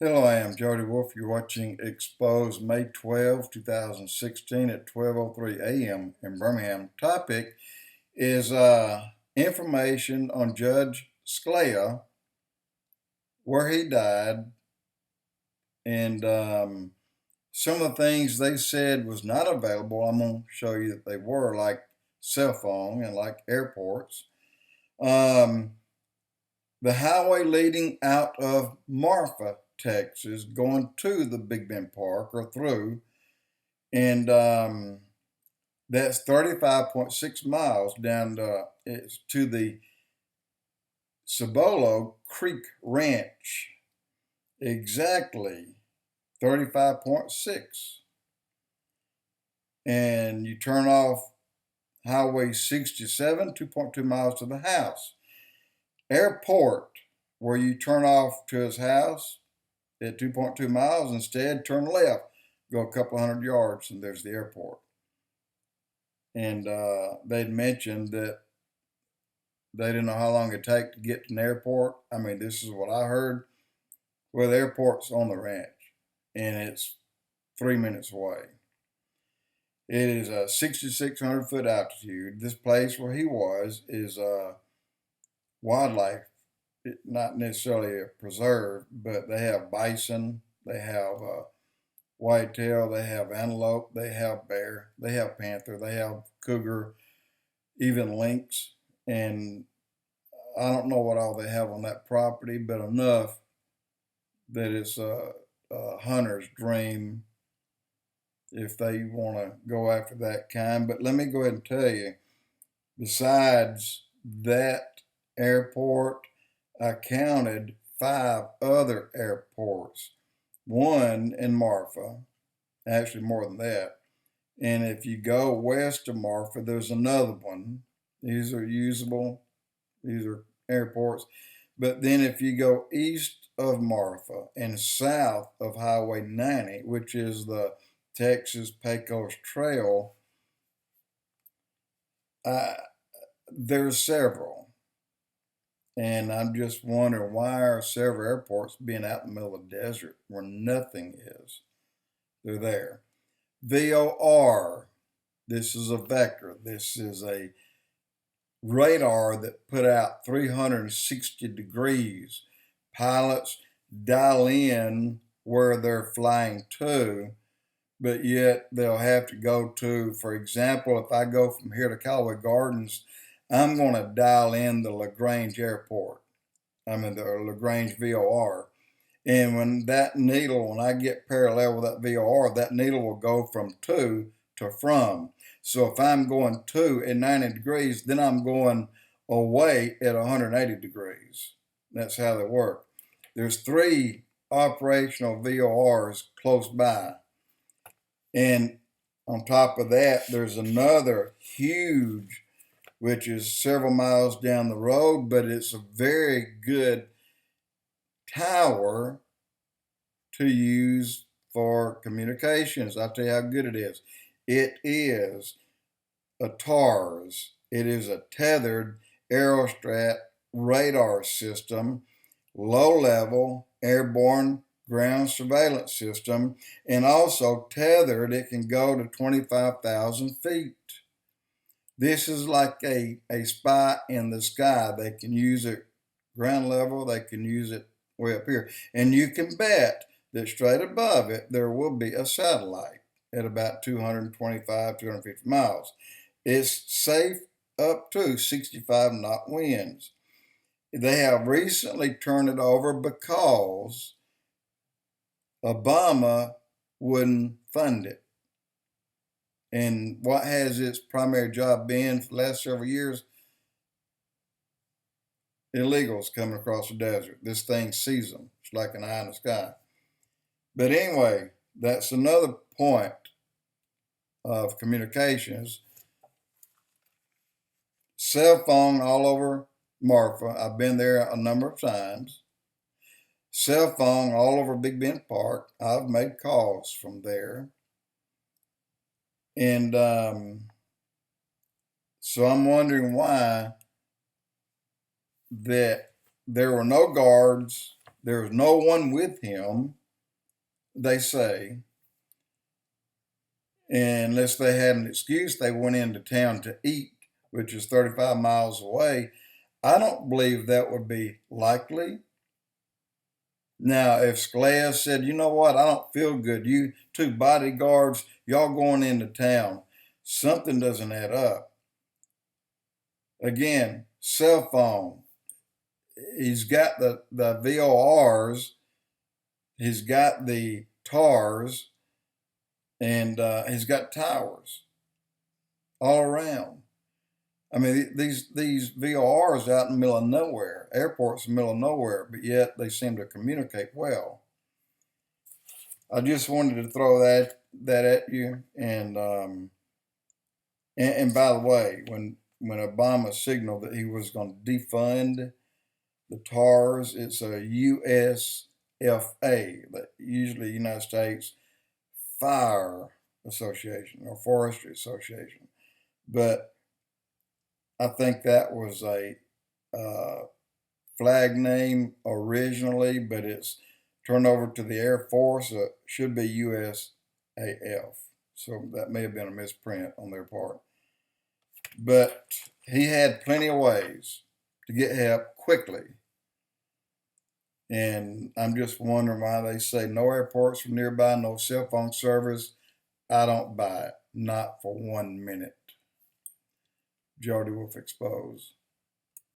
Hello, I am Jody Wolf. You're watching Expoz May 12, 2016 at 12:03 a.m. in Birmingham. Topic is information on Judge Sclia, where he died, and some of the things they said was not available. I'm going to show you that they were, like cell phone and like airports. The highway leading out of MARFA, Texas, going to the Big Bend Park or through, and that's 35.6 miles down to the CIBLO Creek Ranch. Exactly 35.6. And you turn off Highway 67, 2.2 miles to the house. Airport, where you turn off to his house at 2.2 miles, instead turn left, go a couple hundred yards, and there's the airport. And they'd mentioned that they didn't know how long it'd take to get to an airport. I mean, this is what I heard. Well, the airport's on the ranch, and it's 3 minutes away. It is a 6,600 foot altitude. This place where he was is wildlife, not necessarily a preserve, but they have bison, they have whitetail, they have antelope, they have bear, they have panther, they have cougar, even lynx, and I don't know what all they have on that property, but enough that it's a hunter's dream if they want to go after that kind. But let me go ahead and tell you, besides that airport, I counted 5 other airports, one in MARFA, actually more than that. And if you go west of MARFA, there's another one. These are usable, these are airports. But then if you go east of MARFA and south of Highway 90, which is the Texas Pecos Trail, there's several. And I'm just wondering, why are several airports being out in the middle of the desert where nothing is? They're there. VOR, this is a vector. This is a radar that put out 360 degrees. Pilots dial in where they're flying to, but yet they'll have to go to, for example, if I go from here to Callaway Gardens, I'm going to dial in the LaGrange Airport. I mean, the LaGrange VOR. And when that needle, when I get parallel with that VOR, that needle will go from to from. So if I'm going to at 90 degrees, then I'm going away at 180 degrees. That's how they work. There's 3 operational VORs close by. And on top of that, there's another huge, which is several miles down the road, but it's a very good tower to use for communications. I'll tell you how good it is. It is a TARS. It is a tethered AEROSTAT radar system, low-level airborne ground surveillance system, and also tethered. It can go to 25,000 feet. This is like a spy in the sky. They can use it ground level. They can use it way up here. And you can bet that straight above it, there will be a satellite at about 225, 250 miles. It's safe up to 65 knot winds. They have recently turned it over because Obama wouldn't fund it. And what has its primary job been for the last several years? Illegals coming across the desert. This thing sees them. It's like an eye in the sky. But anyway, that's another point of communications. Cell phone all over MARFA. I've been there a number of times. Cell phone all over Big Bend Park. I've made calls from there. And so I'm wondering why that there were no guards There was no one with him, they say. And unless they had an excuse, they went into town to eat, which is 35 miles away. I don't believe that would be likely. Now, if Sclia said, you know what, I don't feel good, you two bodyguards, y'all going into town, something doesn't add up. Again, cell phone. He's got the VOR'S, he's got the TARs, and he's got towers all around. I mean, these VORs out in the middle of nowhere, airports in the middle of nowhere, but yet they seem to communicate well. I just wanted to throw that at you. And by the way, when Obama signaled that he was going to defund the TARs, it's a USFA, that usually United States Fire Association or Forestry Association, but I think that was a flag name originally, but it's turned over to the Air Force. It should be USAF. So that may have been a misprint on their part. But he had plenty of ways to get help quickly. And I'm just wondering why they say no airports are nearby, no cell phone service. I don't buy it. Not for 1 minute. Jody Wolf Expoz.